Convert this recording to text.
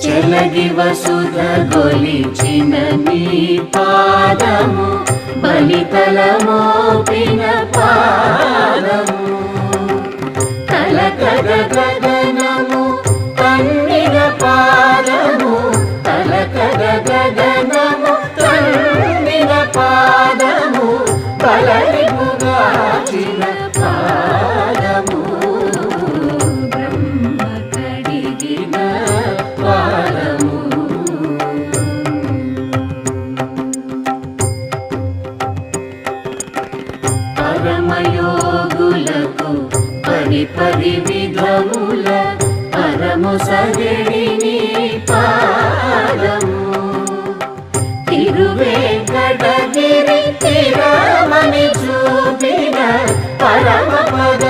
చెలగి వసుధ గొలిచిన నీ పాదము బలితల మోపిన పాదము కలకద గగనము కన్నిన పాదము కలకద గగనము కన్నిన పాదము బలరిపుగాచిన పాదము బ్రహ్మ కడిగిన పాదము పరమయోగులకు పరి విధముల పరము సగడిని పాదము తిరువేంకటగిరి తిరమని చూపిన పరమ పద